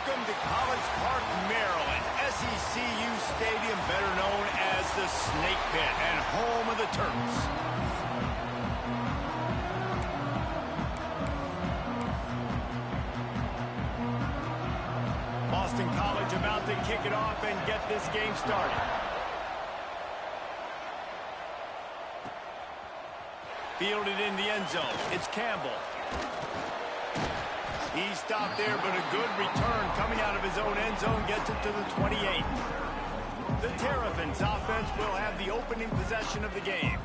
Welcome to College Park, Maryland, SECU Stadium, better known as the Snake Pit and home of the Terps. Boston College about to kick it off and get this game started. Fielded in the end zone. It's Campbell. He stopped there, but a good return coming out of his own end zone gets it to the 28. The Terrapins offense will have the opening possession of the game.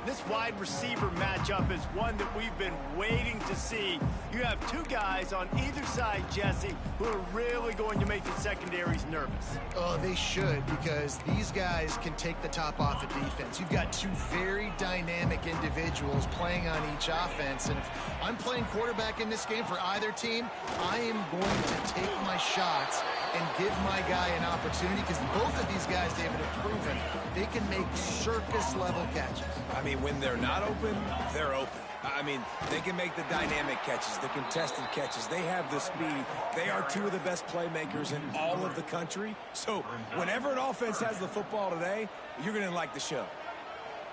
This wide receiver matchup is one that we've been waiting to see. You have two guys on either side, Jesse, who are really going to make the secondaries nervous. Oh, they should, because these guys can take the top off of defense. You've got two very dynamic individuals playing on each offense, and if I'm playing quarterback in this game for either team, I am going to take my shots and give my guy an opportunity, because both of these guys, David, have proven they can make circus-level catches. I mean, when they're not open, they're open. I mean, they can make the dynamic catches, the contested catches. They have the speed. They are two of the best playmakers in all of the country. So whenever an offense has the football today, you're going to like the show.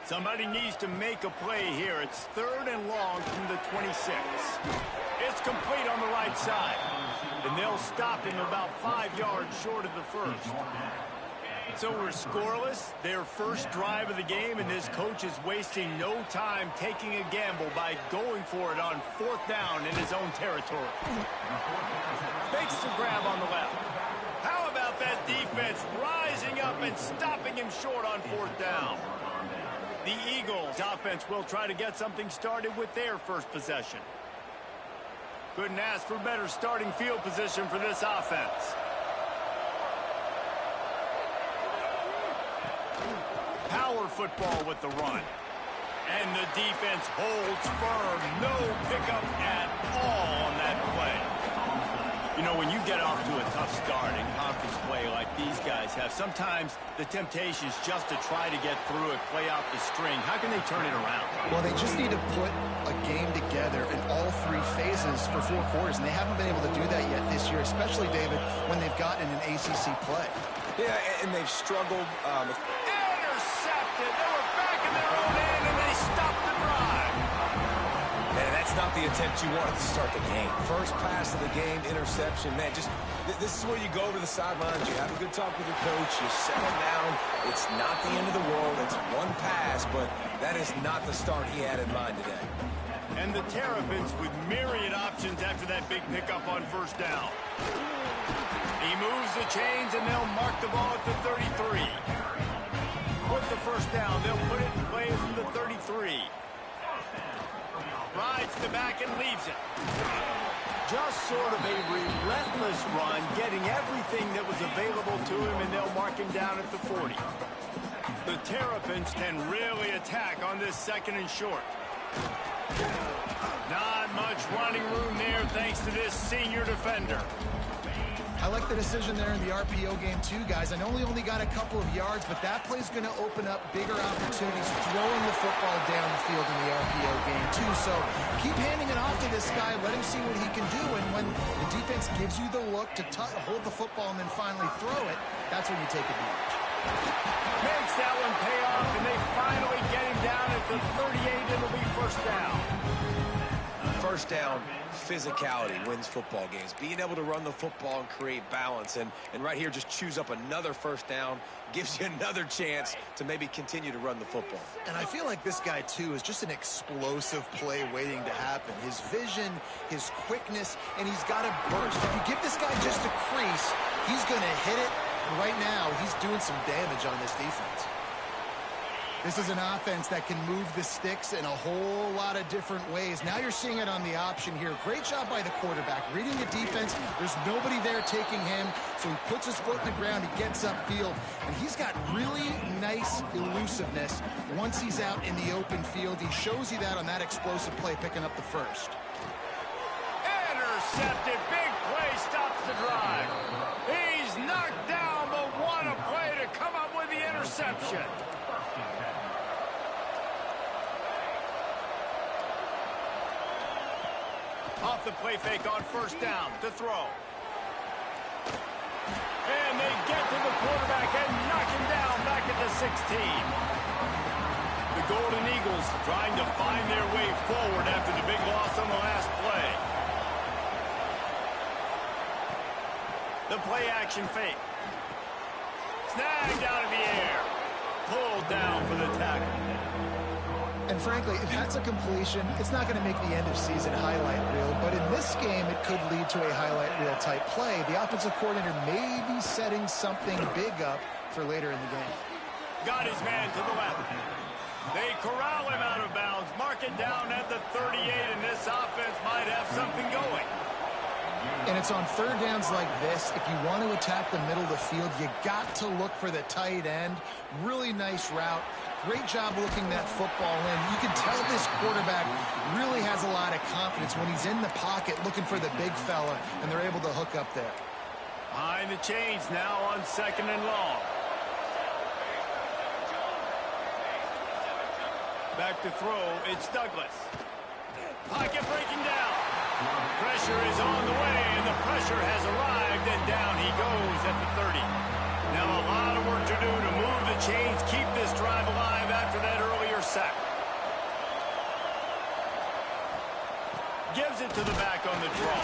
Somebody needs to make a play here. It's 3rd and long from the 26. It's complete on the right side. And they'll stop him about 5 yards short of the first. So we're scoreless, their first drive of the game, and this coach is wasting no time taking a gamble by going for it on 4th down in his own territory. Makes the grab on the left. How about that defense rising up and stopping him short on 4th down? The Eagles offense will try to get something started with their first possession. Couldn't ask for better starting field position for this offense. Power football with the run. And the defense holds firm. No pickup at all on that play. You know, when you get off to a tough start in conference play like these guys have, sometimes the temptation is just to try to get through it, play out the string. How can they turn it around? Well, they just need to put a game together in all 3 phases for 4 quarters, and they haven't been able to do that yet this year, especially, David, when they've gotten an ACC play. Yeah, and they've struggled. Intercepted. They were back in their own end, and they stopped the drive. Man, that's not the attempt you wanted to start the game. First pass of the game, interception. Man, just this is where you go to the sidelines. You have a good talk with your coach. You settle down. It's not the end of the world. It's one pass, but that is not the start he had in mind today. And the Terrapins with myriad options after that big pickup on 1st down. He moves the chains, and they'll mark the ball at the 33. With the 1st down, they'll put it in play from the 33. Rides the back and leaves it. Just sort of a relentless run, getting everything that was available to him, and they'll mark him down at the 40. The Terrapins can really attack on this 2nd and short. Not much running room there thanks to this senior defender. I like the decision there in the RPO game too, guys. I know he only got a couple of yards, but that play's going to open up bigger opportunities throwing the football down the field in the RPO game too. So keep handing it off to this guy. Let him see what he can do. And when the defense gives you the look to hold the football and then finally throw it, that's when you take advantage. Makes that one pay off, and they finally get him down at the 38. It'll be 1st down. 1st down, physicality wins football games. Being able to run the football and create balance. And right here, just choose up another 1st down. Gives you another chance to maybe continue to run the football. And I feel like this guy, too, is just an explosive play waiting to happen. His vision, his quickness, and he's got a burst. If you give this guy just a crease, he's going to hit it. Right now, he's doing some damage on this defense. This is an offense that can move the sticks in a whole lot of different ways. Now you're seeing it on the option here. Great job by the quarterback. Reading the defense, there's nobody there taking him, so he puts his foot in the ground, he gets upfield, and he's got really nice elusiveness once he's out in the open field. He shows you that on that explosive play, picking up the 1st. Intercepted. Big play stops the drive. He's knocked down, but what a play to come up with the interception. Off the play fake on 1st down to throw. quarterback and knock him down back at the 16. The Golden Eagles trying to find their way forward after the big loss on the last play. The play action fake. Snagged out of the air. Pulled down for the tackle. And frankly, if that's a completion, it's not going to make the end of season highlight reel, but in this game, it could lead to a highlight reel type play. The offensive coordinator may be setting something big up for later in the game. Got his man to the left. They corral him out of bounds, mark it down at the 38, and this offense might have something going. And it's on third downs like this. If you want to attack the middle of the field, you got to look for the tight end. Really nice route. Great job looking that football in. You can tell this quarterback really has a lot of confidence when he's in the pocket looking for the big fella, and they're able to hook up there. Behind the chains now on 2nd and long. Back to throw, it's Douglas. Pocket breaking down. Pressure is on the way, and the pressure has arrived, and down he goes at the 30. Now a lot of work to do to move the chains, keep this drive alive after that earlier sack. Gives it to the back on the draw.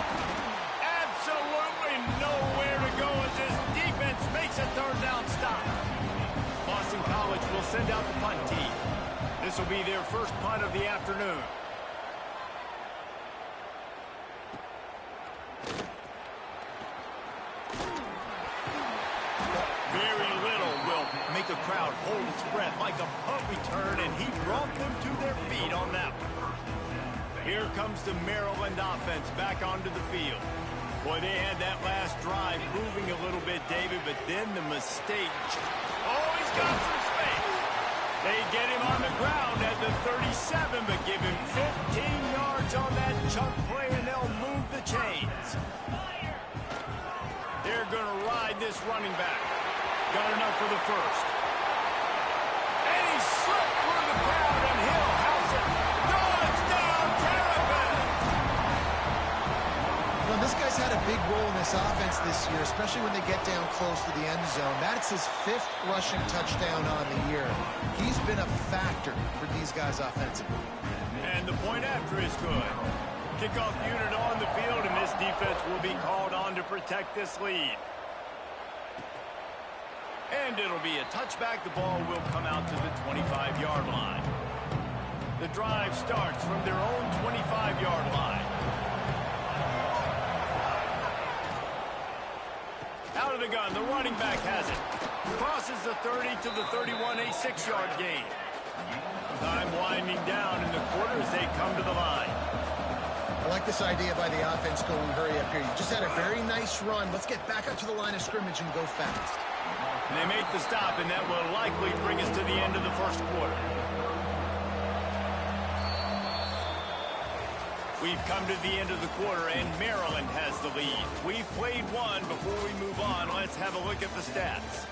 Absolutely nowhere to go as this defense makes a third down stop. Boston College will send out the punt team. This will be their first punt of the afternoon. Very little will make a crowd hold its breath like a punt return, and he brought them to their feet on that one. Here comes the Maryland offense back onto the field. Boy, they had that last drive moving a little bit, David, but then the mistake. Oh, he's got some space. They get him on the ground at the 37, but give him 15 yards on that chunk play, and they'll move the chains. They're going to ride this running back. Got enough for the first. And he slipped through the crowd, and he'll house it. Touchdown, Terrapin! Well, this guy's had a big role in this offense this year, especially when they get down close to the end zone. That's his 5th rushing touchdown on the year. He's been a factor for these guys offensively. And the point after is good. Kickoff unit on the field, and this defense will be called on to protect this lead. And it'll be a touchback. The ball will come out to the 25-yard line. The drive starts from their own 25-yard line. Out of the gun, the running back has it. Crosses the 30 to the 31, a 6-yard gain. Time winding down in the quarter as they come to the line. I like this idea by the offense going hurry up here. You just had a very nice run. Let's get back up to the line of scrimmage and go fast. And they make the stop, and that will likely bring us to the end of the first quarter. We've come to the end of the quarter, and Maryland has the lead. We've played one. Before we move on, let's have a look at the stats.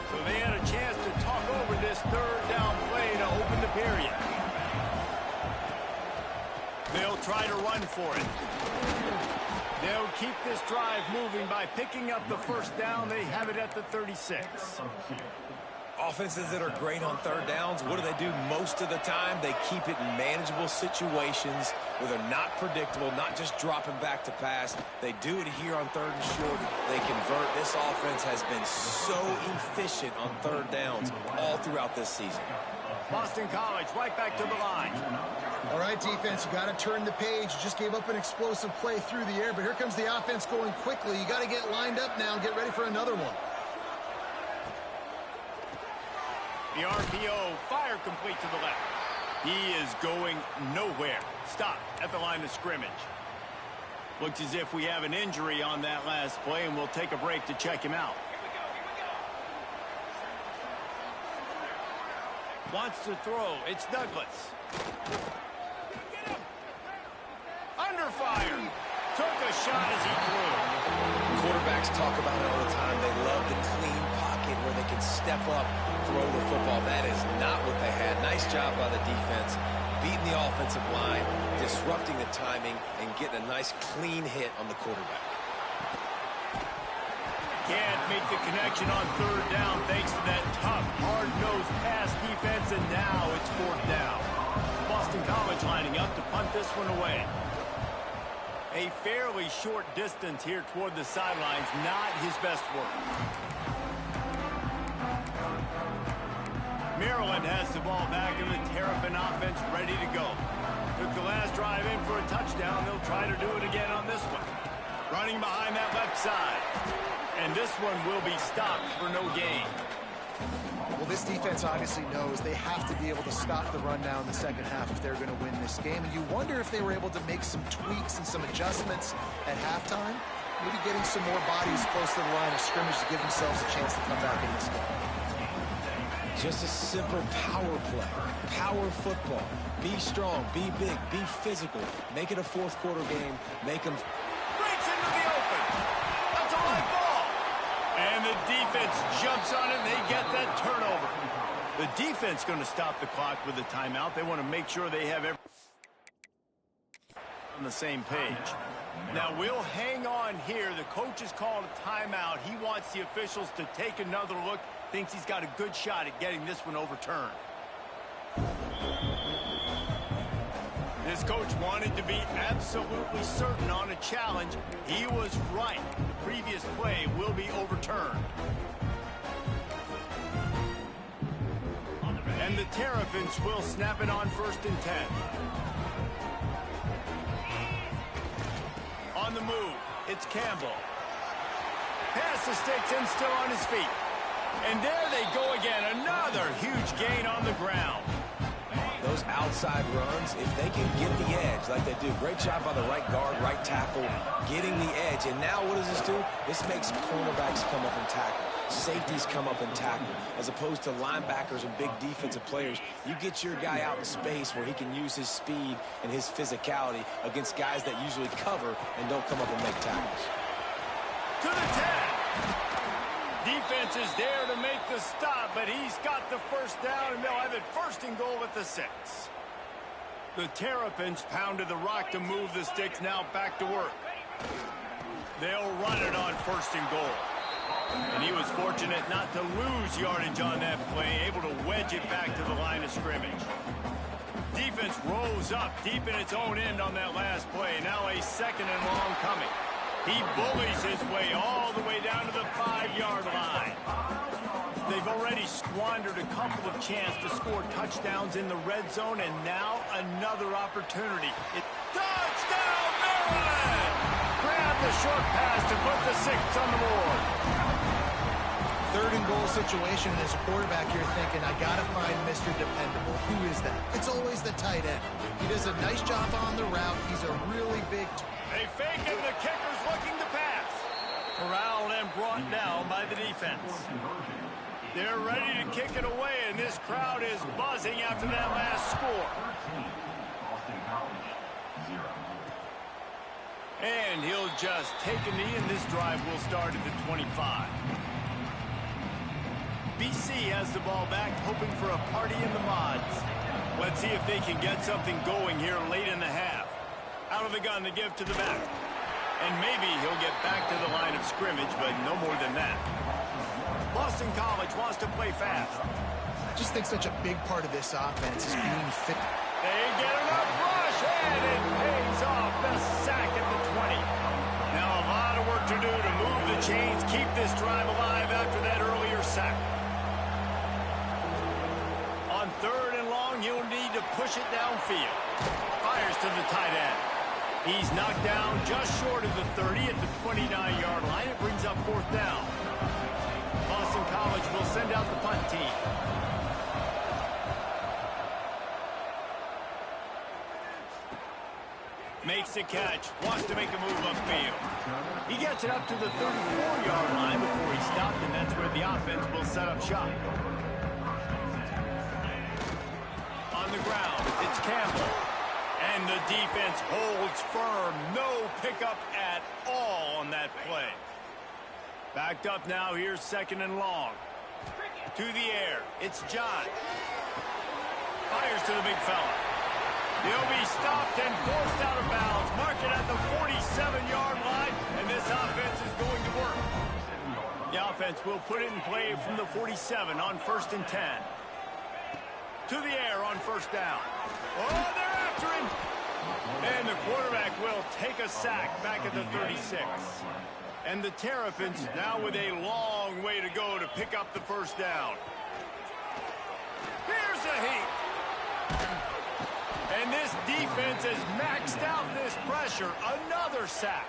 So they had a chance to talk over this third down play to open the period. They'll try to run for it. They'll keep this drive moving by picking up the first down. They have it at the 36. Offenses that are great on third downs, what do? Most of the time, they keep it in manageable situations where they're not predictable, not just dropping back to pass. They do it here on 3rd and short. They convert. This offense has been so efficient on third downs all throughout this season. Boston College right back to the line. All right, defense, you got to turn the page. You just gave up an explosive play through the air, but here comes the offense going quickly. You got to get lined up now and get ready for another one. The RPO, fire complete to the left. He is going nowhere. Stop at the line of scrimmage. Looks as if we have an injury on that last play, and we'll take a break to check him out. Wants to throw. It's Douglas. Under fire. Took a shot as he threw. Quarterbacks talk about it all the time. They love the clean pocket. pocket where they can step up, throw the football. That is not what they had. Nice job by the defense, beating the offensive line, disrupting the timing, and getting a nice clean hit on the quarterback. Can't make the connection on third down thanks to that tough, hard-nosed pass defense, and now it's fourth down. Boston College lining up to punt this one away. A fairly short distance here toward the sidelines, not his best work. Maryland has the ball back in the Terrapin offense ready to go. Took the last drive in for a touchdown. They'll try to do it again on this one. Running behind that left side. And this one will be stopped for no gain. Well, this defense obviously knows they have to be able to stop the run now in the second half if they're going to win this game. And you wonder if they were able to make some tweaks and some adjustments at halftime. Maybe getting some more bodies close to the line of scrimmage to give themselves a chance to come back in this game. Just a simple power play, power football. Be strong, be big, be physical. Make it a fourth quarter game. Make them... Breaks into the open. That's a live ball. And the defense jumps on it, and they get that turnover. The defense going to stop the clock with a timeout. They want to make sure they have everything on the same page. Now, we'll hang on here. The coach has called a timeout. He wants the officials to take another look. Thinks he's got a good shot at getting this one overturned. This coach wanted to be absolutely certain on a challenge. He was right. The previous play will be overturned. And the Terrapins will snap it on 1st and 10. On the move, it's Campbell. Pass the sticks and still on his feet. And there they go again. Another huge gain on the ground. Those outside runs, if they can get the edge like they do, great job by the right guard, right tackle, getting the edge. And now what does this do? This makes cornerbacks come up and tackle. Safeties come up and tackle. As opposed to linebackers and big defensive players, you get your guy out in space where he can use his speed and his physicality against guys that usually cover and don't come up and make tackles. To the 10. Defense is there to make the stop, but he's got the first down, and they'll have it 1st and goal at the 6. The Terrapins pounded the rock to move the sticks, now back to work. They'll run it on 1st and goal. And he was fortunate not to lose yardage on that play, able to wedge it back to the line of scrimmage. Defense rose up deep in its own end on that last play. Now a 2nd and long coming. He bullies his way all the way down to the 5-yard line. They've already squandered a couple of chances to score touchdowns in the red zone, and now another opportunity. Touchdown, Maryland! Grab the short pass to put the 6 on the board. 3rd and goal situation, and as a quarterback, you're thinking, I got to find Mr. Dependable. Who is that? It's always the tight end. He does a nice job on the route. He's a really big... They fake him. The kicker's looking to pass. Corralled and brought down by the defense. They're ready to kick it away, and this crowd is buzzing after that last score. And he'll just take a knee, and this drive will start at the 25. BC has the ball back, hoping for a party in the mods. Let's see if they can get something going here late in the half. Out of the gun to give to the back. And maybe he'll get back to the line of scrimmage, but no more than that. Boston College wants to play fast. I just think such a big part of this offense is being fit. They get enough rush, and it pays off. The sack at the 20. Now a lot of work to do to move the chains, keep this drive alive after that earlier sack. On 3rd and long, you'll need to push it downfield. Fires to the tight end. He's knocked down just short of the 30 at the 29-yard line. It brings up 4th down. Boston College will send out the punt team. Makes the catch. Wants to make a move upfield. He gets it up to the 34-yard line before he stopped, and that's where the offense will set up shop. On the ground, it's Campbell. And the defense holds firm. No pickup at all on that play. Backed up now. Here's 2nd and long. To the air, it's John. Fires to the big fella. He'll be stopped and forced out of bounds. Mark it at the 47-yard line, and this offense is going to work. The offense will put it in play from the 47 on 1st and 10. To the air on 1st down. Oh, they're after him. And the quarterback will take a sack back at the 36. And the Terrapins now with a long way to go to pick up the 1st down. Here's a heat. And this defense has maxed out this pressure. Another sack.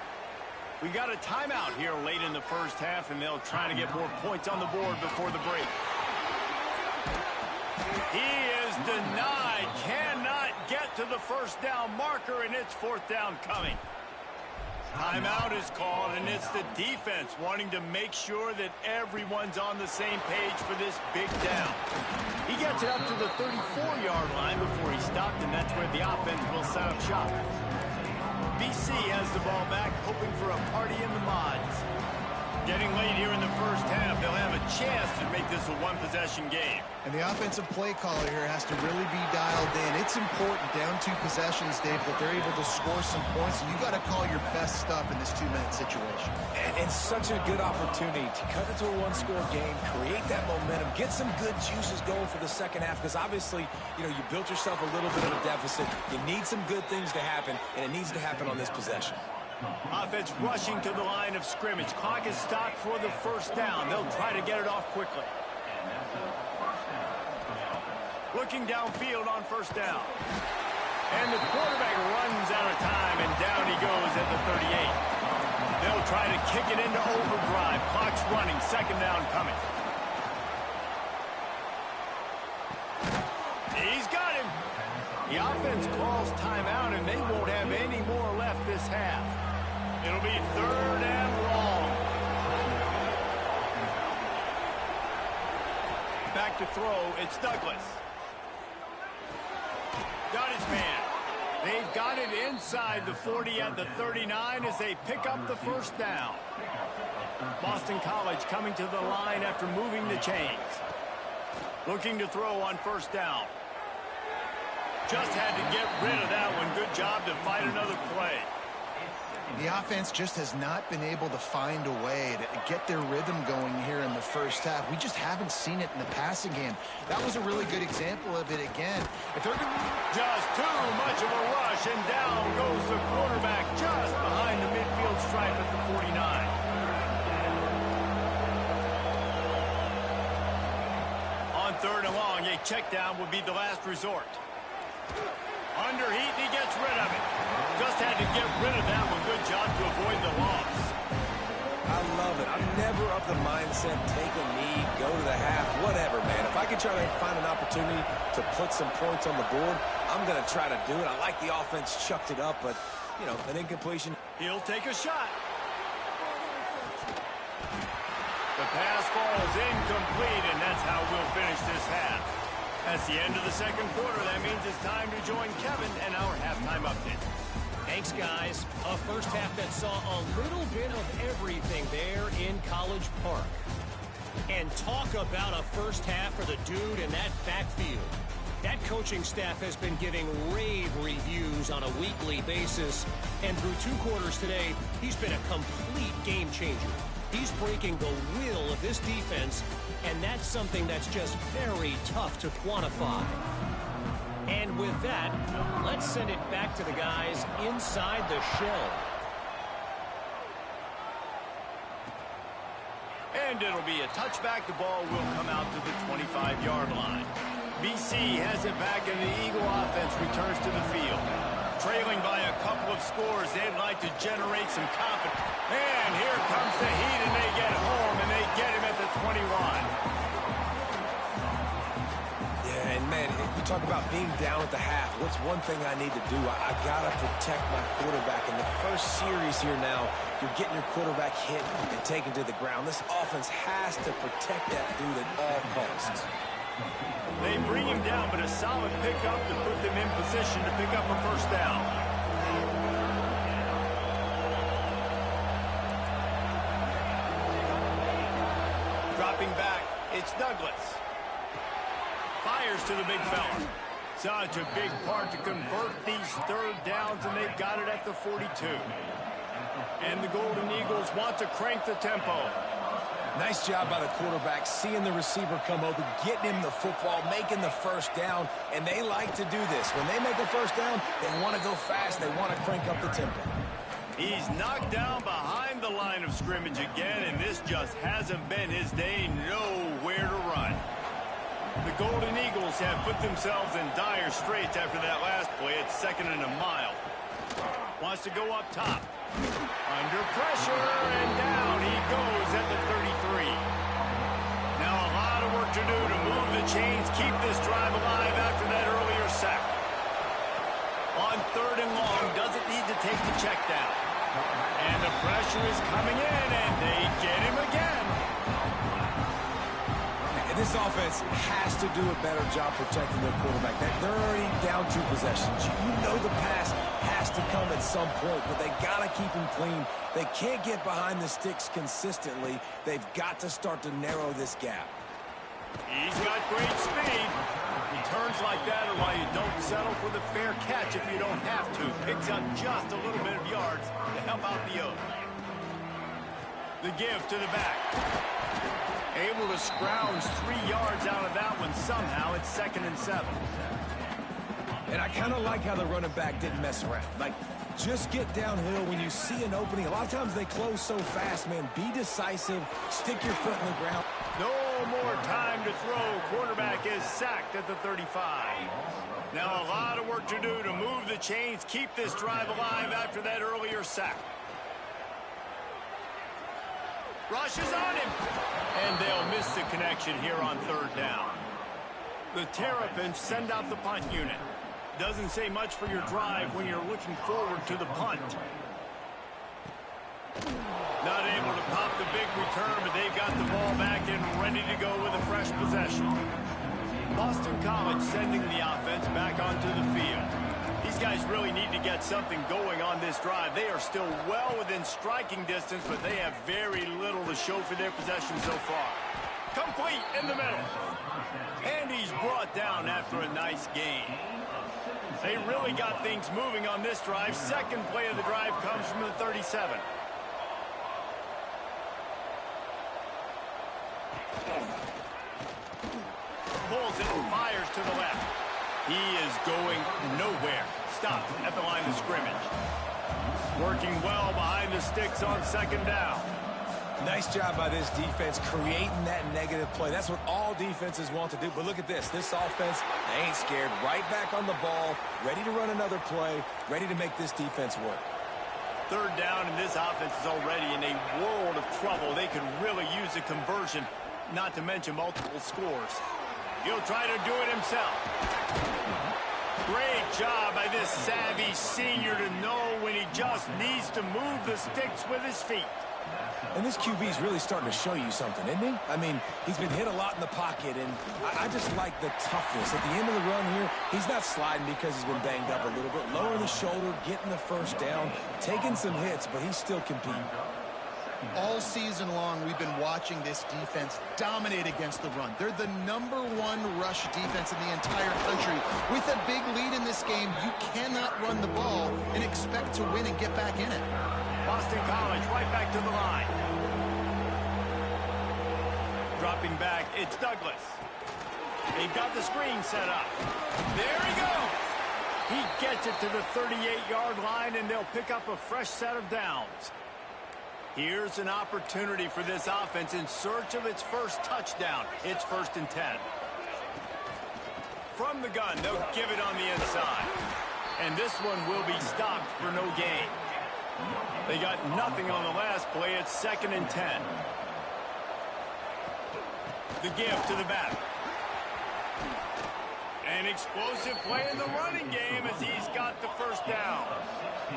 We got a timeout here late in the 1st half, and they'll try to get more points on the board before the break. He is denied. Cannot get to the 1st down marker, and it's 4th down coming. Timeout is called, and it's the defense wanting to make sure that everyone's on the same page for this big down. He gets it up to the 34-yard line before he stopped, and that's where the offense will set up shop. BC has the ball back, hoping for a party in the mods. Getting late here in the 1st half, they'll have a chance to make this a one-possession game. And the offensive play caller here has to really be dialed in. It's important down 2 possessions, Dave, that they're able to score some points. And you got to call your best stuff in this 2-minute situation. And such a good opportunity to cut it to a 1-score game, create that momentum, get some good juices going for the 2nd half. Because obviously, you built yourself a little bit of a deficit. You need some good things to happen, and it needs to happen on this possession. Offense rushing to the line of scrimmage. Clock is stopped for the 1st down. They'll try to get it off quickly. Looking downfield on 1st down. And the quarterback runs out of time, and down he goes at the 38. They'll try to kick it into overdrive. Clock's running. 2nd down coming. He's got him. The offense calls timeout, and they won't have any more left this half. It'll be 3rd and long. Back to throw, it's Douglas. Got his man. They've got it inside the 40 at the 39 as they pick up the 1st down. Boston College coming to the line after moving the chains. Looking to throw on 1st down. Just had to get rid of that one. Good job to fight another play. The offense just has not been able to find a way to get their rhythm going here in the 1st half. We just haven't seen it in the passing game. That was a really good example of it again. If they're just too much of a rush, and down goes the quarterback just behind the midfield stripe at the 49. On 3rd and long, a check down would be the last resort. Under heat, he gets rid of it. Just had to get rid of that one. Good job to avoid the loss. I love it. I'm never of the mindset, take a knee, go to the half, whatever, man. If I can try to find an opportunity to put some points on the board, I'm going to try to do it. I like the offense chucked it up, but, an incompletion. He'll take a shot. The pass falls incomplete, and that's how we'll finish this half. That's the end of the 2nd quarter. That means it's time to join Kevin and our halftime update. Thanks, guys. A 1st half that saw a little bit of everything there in College Park. And talk about a 1st half for the dude in that backfield. That coaching staff has been giving rave reviews on a weekly basis. And through 2 quarters today, he's been a complete game changer. He's breaking the will of this defense, and that's something that's just very tough to quantify. And with that, let's send it back to the guys inside the shell. And it'll be a touchback. The ball will come out to the 25-yard line. BC has it back, and the Eagle offense returns to the field. Trailing by a couple of scores, they'd like to generate some confidence. And here comes the heat, and they get home, and they get him at the 21. Yeah, and man, you talk about being down at the half. What's one thing I need to do? I got to protect my quarterback. In the first series here now, you're getting your quarterback hit and taken to the ground. This offense has to protect that dude at all costs. They bring him down, but a solid pickup to put them in position to pick up a 1st down. Dropping back, it's Douglas. fires to the big fella. Such a big part to convert these third downs, and they've got it at the 42. And the Golden Eagles want to crank the tempo. Nice job by the quarterback, seeing the receiver come open, getting him the football, making the first down, and they like to do this. When they make a first down, they want to go fast. They want to crank up the tempo. He's knocked down behind the line of scrimmage again, and this just hasn't been his day. Nowhere to run. The Golden Eagles have put themselves in dire straits after that last play. It's 2nd and a mile. Wants to go up top. Under pressure, and down he goes at the 33. Now a lot of work to do to move the chains, keep this drive alive after that earlier sack. On 3rd and long, doesn't need to take the check down. And the pressure is coming in, and they get him again. And this offense has to do a better job protecting their quarterback. They're already down 2 possessions. You know the pass has to come at some point, but they got to keep him clean. They can't get behind the sticks consistently. They've got to start to narrow this gap. He's got great speed. He turns like that are why you don't settle for the fair catch if you don't have to. Picks up just a little bit of yards to help out the O. The give to the back. Able to scrounge 3 yards out of that one somehow. It's 2nd and 7. And I kind of like how the running back didn't mess around. Like, just get downhill when you see an opening. A lot of times they close so fast, man. Be decisive. Stick your foot in the ground. No more time to throw. Quarterback is sacked at the 35. Now a lot of work to do to move the chains, keep this drive alive after that earlier sack. Rushes on him. And they'll miss the connection here on 3rd down. The Terrapins send out the punt unit. Doesn't say much for your drive when you're looking forward to the punt. Not able to pop the big return, but they've got the ball back and ready to go with a fresh possession. Boston College sending the offense back onto the field. These guys really need to get something going on this drive. They are still well within striking distance, but they have very little to show for their possession so far. Complete in the middle. And he's brought down after a nice gain. They really got things moving on this drive. 2nd play of the drive comes from the 37. Pulls it and fires to the left. He is going nowhere. Stopped at the line of scrimmage. Working well behind the sticks on 2nd down. Nice job by this defense creating that negative play. That's what all defenses want to do. But look at this. This offense, they ain't scared. Right back on the ball, ready to run another play, ready to make this defense work. 3rd down, and this offense is already in a world of trouble. They could really use a conversion, not to mention multiple scores. He'll try to do it himself. Great job by this savvy senior to know when he just needs to move the sticks with his feet. And this QB's really starting to show you something, isn't he? I mean, he's been hit a lot in the pocket, and I just like the toughness. At the end of the run here, he's not sliding because he's been banged up a little bit. Lowering the shoulder, getting the first down, taking some hits, but he's still competing. All season long, we've been watching this defense dominate against the run. They're the #1 rush defense in the entire country. With a big lead in this game, you cannot run the ball and expect to win and get back in it. Boston College right back to the line. Dropping back, it's Douglas. They've got the screen set up. There he goes. He gets it to the 38-yard line, and they'll pick up a fresh set of downs. Here's an opportunity for this offense in search of its first touchdown. It's 1st and 10. From the gun, they'll give it on the inside. And this one will be stopped for no gain. They got nothing on the last play. It's 2nd and 10. The give to the back. An explosive play in the running game as he's got the first down.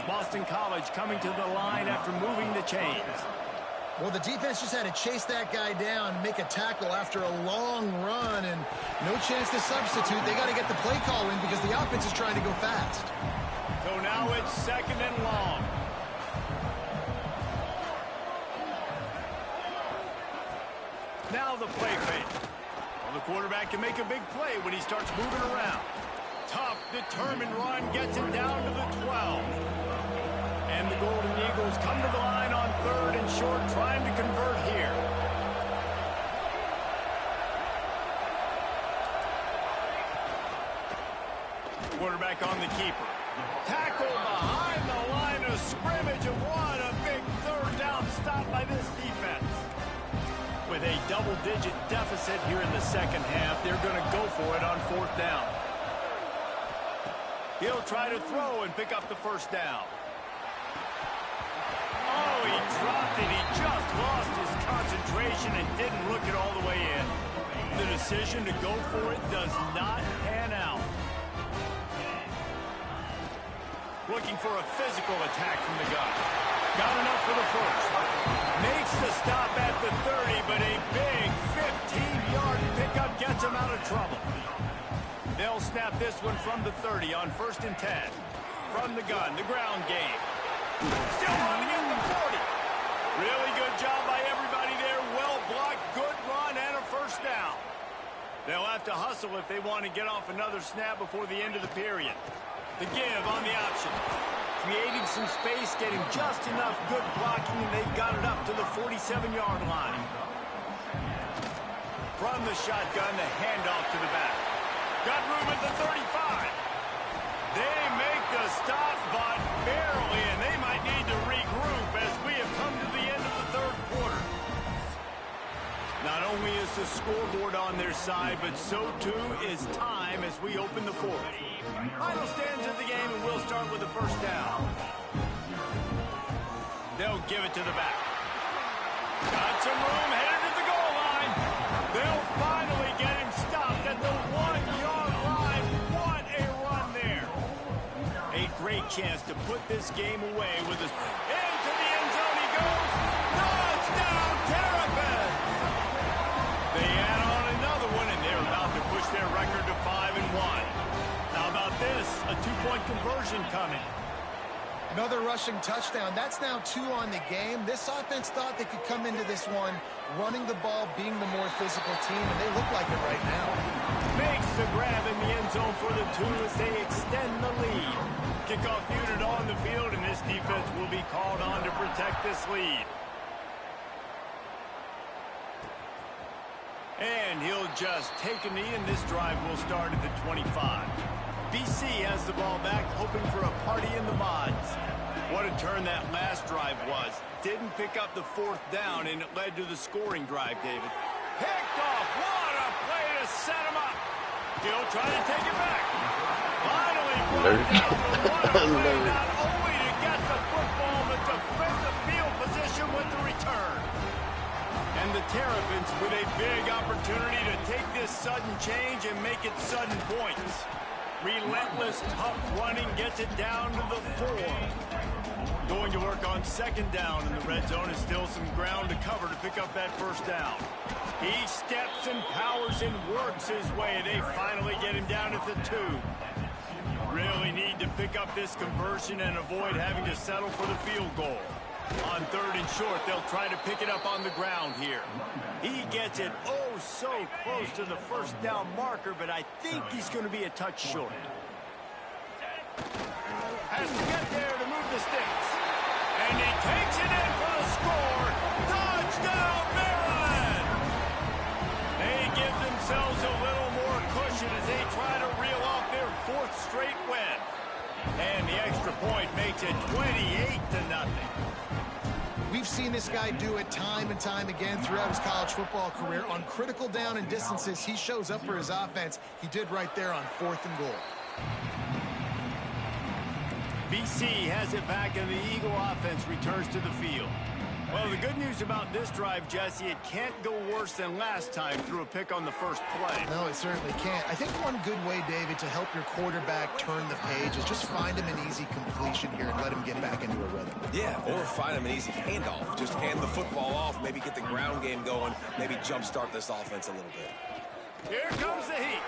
Boston College coming to the line after moving the chains. Well, the defense just had to chase that guy down, make a tackle after a long run, and no chance to substitute. They got to get the play call in because the offense is trying to go fast. So now it's 2nd and long. Now the play fake. Well, the quarterback can make a big play when he starts moving around. Tough, determined run gets it down to the 12. And the Golden Eagles come to the line on 3rd and short, trying to convert here. Quarterback on the keeper. Tackle behind the line of scrimmage, and what a big 3rd down stop by this defense. With a double-digit deficit here in the second half, they're going to go for it on 4th down. He'll try to throw and pick up the 1st down. Oh, he dropped it. He just lost his concentration and didn't look it all the way in. The decision to go for it does not pan out. Looking for a physical attack from the gun. Got enough for the 1st. Makes the stop at the 30, but a big 15-yard pickup gets him out of trouble. They'll snap this one from the 30 on 1st and 10. From the gun, the ground game. Still running in the 40. Really good job by everybody there. Well blocked, good run, and a 1st down. They'll have to hustle if they want to get off another snap before the end of the period. The give on the option. Creating some space, getting just enough good blocking, and they've got it up to the 47-yard line. From the shotgun, the handoff to the back. Got room at the 35. They make the stop, but barely, and they might need to regroup as we have come to the end of the 3rd quarter. Not only is the scoreboard on their side, but so too is time as we open the 4th. Final stands of the game, and we'll start with the 1st down. They'll give it to the back. Got some room, headed to the goal line. They'll finally get him stopped at the 1-yard line. What a run there. A great chance to put this game away with his... Into the end zone he goes. Touchdown, Terrapins! They add on another one, and they're about to push their record to 5-1. How about this? A 2-point conversion coming. Another rushing touchdown. That's now 2 on the game. This offense thought they could come into this one running the ball, being the more physical team, and they look like it right now. Makes the grab in the end zone for the 2 as they extend the lead. Kickoff unit on the field, and this defense will be called on to protect this lead. And he'll just take a knee, and this drive will start at the 25. BC has the ball back, hoping for a party in the mods. What a turn that last drive was. Didn't pick up the 4th down, and it led to the scoring drive, David. Picked off. What a play to set him up. He'll try to take it back. Finally brought down, but what a play not only to get the football, but to flip the field position with the return. And the Terrapins with a big opportunity to take this sudden change and make it sudden points. Relentless, tough running gets it down to the 4. Going to work on 2nd down, and the red zone is still some ground to cover to pick up that 1st down. He steps and powers and works his way. They finally get him down at the 2. Really need to pick up this conversion and avoid having to settle for the field goal. On 3rd and short, they'll try to pick it up on the ground here. He gets it oh so close to the 1st down marker, but I think he's going to be a touch short. Has to get there to move the sticks. And he takes it in for the score. Touchdown, Maryland! They give themselves a little more cushion as they try to reel off their 4th straight win. And the extra point makes it 28-0. We've seen this guy do it time and time again throughout his college football career. On critical down and distances, he shows up for his offense. He did right there on 4th and goal. BC has it back, and the Eagle offense returns to the field. Well, the good news about this drive, Jesse, it can't go worse than last time through a pick on the first play. No, it certainly can't. I think one good way, David, to help your quarterback turn the page is just find him an easy completion here and let him get back into a rhythm. Yeah, or find him an easy handoff. Just hand the football off, maybe get the ground game going, maybe jumpstart this offense a little bit. Here comes the heat.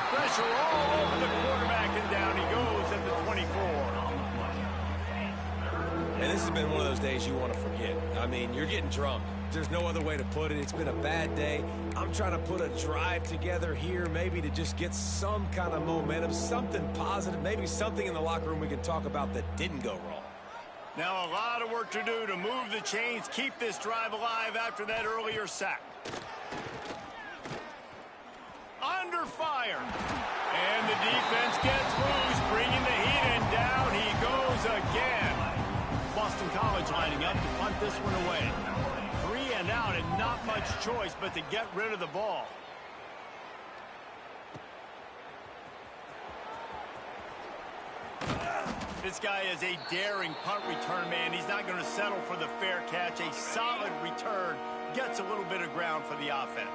Pressure all over the quarterback, and down he goes at the 24. And this has been one of those days you want to forget. I mean, you're getting drunk. There's no other way to put it. It's been a bad day. I'm trying to put a drive together here maybe to just get some kind of momentum, something positive, maybe something in the locker room we can talk about that didn't go wrong. Now a lot of work to do to move the chains, keep this drive alive after that earlier sack. Under fire. And the defense gets loose, bringing the heat, and down he goes again. Boston College lining up to punt this one away. 3 and out, and not much choice but to get rid of the ball. This guy is a daring punt return man. He's not going to settle for the fair catch. A solid return gets a little bit of ground for the offense.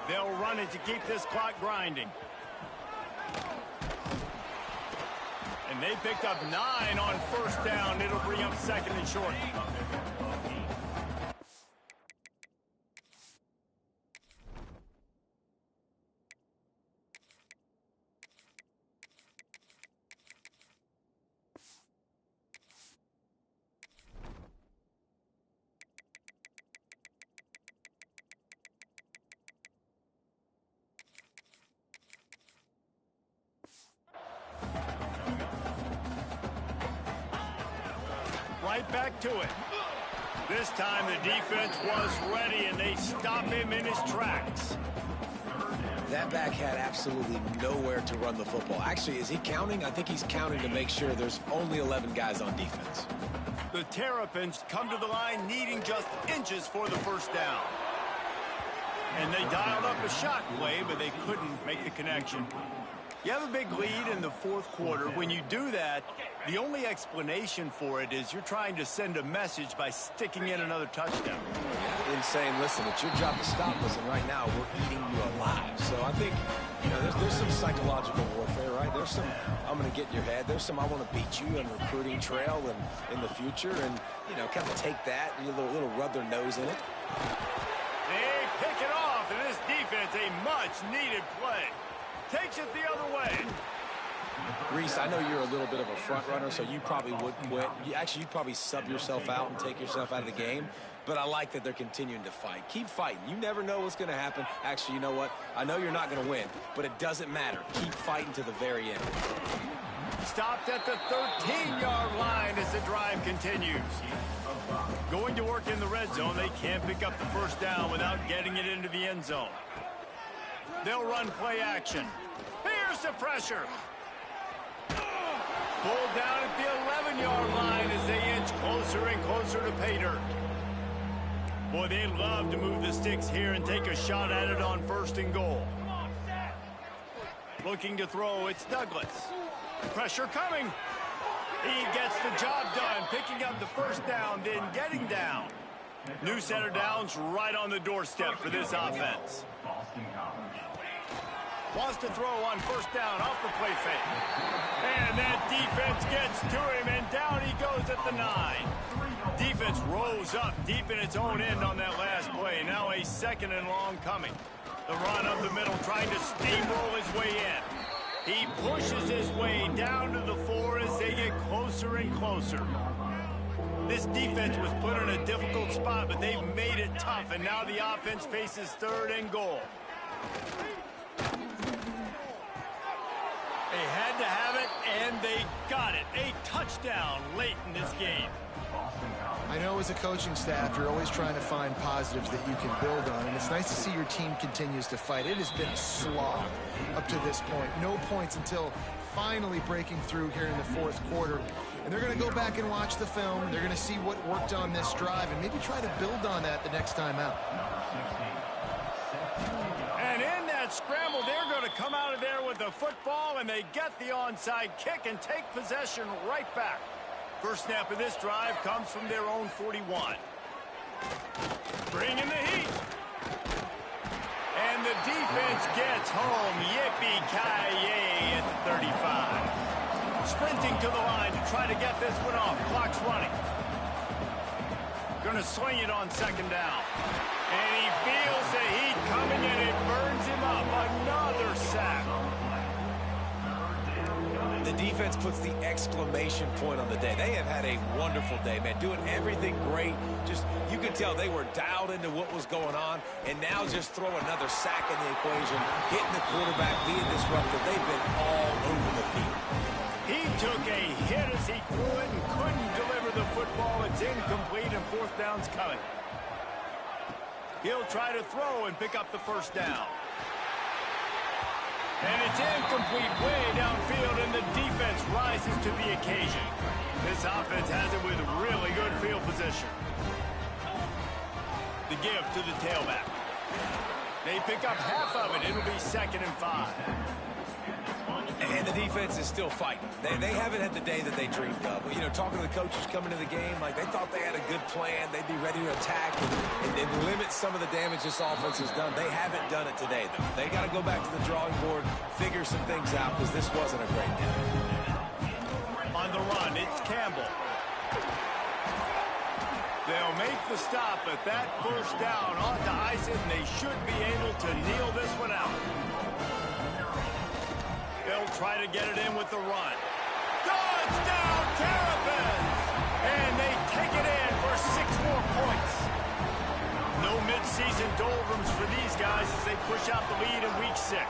They'll run it to keep this clock grinding. And they picked up 9 on first down. It'll bring up second and short. Right back to it. This time the defense was ready, and they stop him in his tracks. That back had absolutely nowhere to run the football. Actually, is he counting? I think he's counting to make sure there's only 11 guys on defense. The Terrapins come to the line needing just inches for the first down. And they dialed up a shot play, but they couldn't make the connection. You have a big lead in the fourth quarter. When you do that, the only explanation for it is you're trying to send a message by sticking in another touchdown. In saying, listen, it's your job to stop us, and right now we're eating you alive. So I think, you know, there's some psychological warfare, right? There's some, I'm going to get in your head. There's some, I want to beat you on recruiting trail and in the future, and, you know, kind of take that and a little rub their nose in it. They pick it off, and this defense, a much-needed play. Takes it the other way. Reese, I know you're a little bit of a front runner, so you probably would quit. You'd probably sub yourself out and take yourself out of the game. But I like that they're continuing to fight. Keep fighting. You never know what's going to happen. Actually, you know what? I know you're not going to win, but it doesn't matter. Keep fighting to the very end. Stopped at the 13-yard line as the drive continues. Going to work in the red zone. They can't pick up the first down without getting it into the end zone. They'll run play action. Here's the pressure. Pulled down at the 11-yard line as they inch closer and closer to pay dirt. Boy, they love to move the sticks here and take a shot at it on first and goal. Looking to throw, it's Douglas. Pressure coming. He gets the job done, picking up the first down, then getting down. New center downs right on the doorstep for this offense. Wants to throw on first down off the play fake. And that defense gets to him, and down he goes at the 9. Defense rose up deep in its own end on that last play. Now a second and long coming. The run up the middle, trying to steamroll his way in. He pushes his way down to the 4 as they get closer and closer. This defense was put in a difficult spot, but they've made it tough, and now the offense faces third and goal. They had to have it, and they got it. A touchdown late in this game. I know as a coaching staff, you're always trying to find positives that you can build on, and it's nice to see your team continues to fight. It has been a slog up to this point. No points until finally breaking through here in the fourth quarter. And they're going to go back and watch the film. They're going to see what worked on this drive and maybe try to build on that the next time out. And in that scramble, they're going to come out of there with the football, and they get the onside kick and take possession right back. First snap of this drive comes from their own 41. Bringing the heat. And the defense gets home. Yippee-ki-yay at the 35. Sprinting to the line to try to get this one off. Clock's running. Going to swing it on second down. And he feels the heat coming, and it burns him up. Another sack. The defense puts the exclamation point on the day. They have had a wonderful day, man, doing everything great. Just, you could tell they were dialed into what was going on, and now just throw another sack in the equation, hitting the quarterback, being disruptive. They've been all over the field. He took a hit as he threw it and couldn't deliver the football. It's incomplete and fourth down's coming. He'll try to throw and pick up the first down. And it's incomplete way downfield, and the defense rises to the occasion. This offense has it with really good field position. The give to the tailback. They pick up half of it. It'll be 2nd and 5. And the defense is still fighting. They haven't had the day that they dreamed of. You know, talking to the coaches coming to the game, like they thought they had a good plan. They'd be ready to attack and limit some of the damage this offense has done. They haven't done it today, though. They got to go back to the drawing board, figure some things out, because this wasn't a great day. On the run, it's Campbell. They'll make the stop, but that first down ought to ice it, and they should be able to kneel this one out. They'll try to get it in with the run. Touchdown, Terrapins! And they take it in for 6 more points. No midseason doldrums for these guys as they push out the lead in Week 6.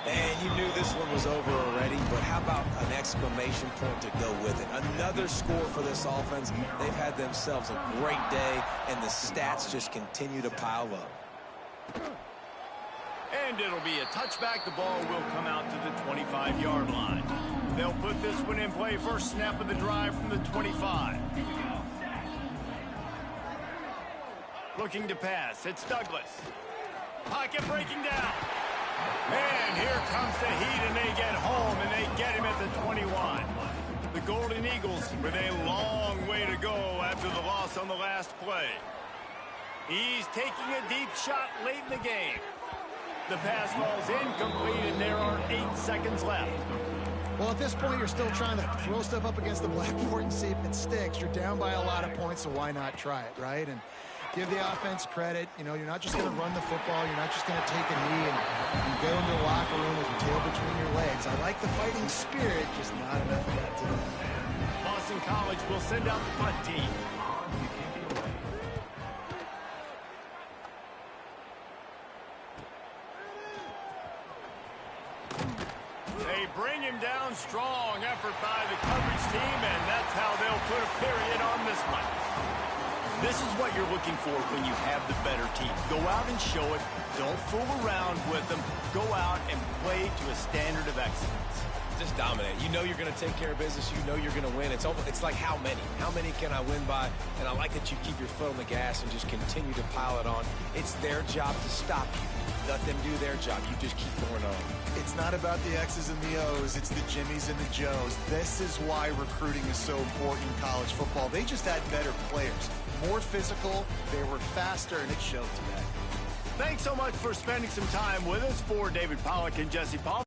And you knew this one was over already, but how about an exclamation point to go with it? Another score for this offense. They've had themselves a great day, and the stats just continue to pile up. And it'll be a touchback. The ball will come out to the 25-yard line. They'll put this one in play. First snap of the drive from the 25. Looking to pass. It's Douglas. Pocket breaking down. And here comes the heat, and they get home, and they get him at the 21. The Golden Eagles with a long way to go after the loss on the last play. He's taking a deep shot late in the game. The pass ball's incomplete, and there are 8 seconds left. Well, at this point, you're still trying to throw stuff up against the blackboard and see if it sticks. You're down by a lot of points, so why not try it, right? And give the offense credit. You know, you're not just going to run the football. You're not just going to take a knee and go into the locker room with your tail between your legs. I like the fighting spirit, just not enough of that today. Boston College will send out the punt team. They bring him down. Strong effort by the coverage team, and that's how they'll put a period on this one. This is what you're looking for when you have the better team. Go out and show it. Don't fool around with them. Go out and play to a standard of excellence. Just dominate. You know you're going to take care of business. You know you're going to win. It's like how many? How many can I win by? And I like that you keep your foot on the gas and just continue to pile it on. It's their job to stop you. Let them do their job. You just keep going on. It's not about the X's and the O's. It's the Jimmies and the Joes. This is why recruiting is so important in college football. They just had better players. More physical. They were faster, and it showed today. Thanks so much for spending some time with us. For David Pollack and Jesse Paul.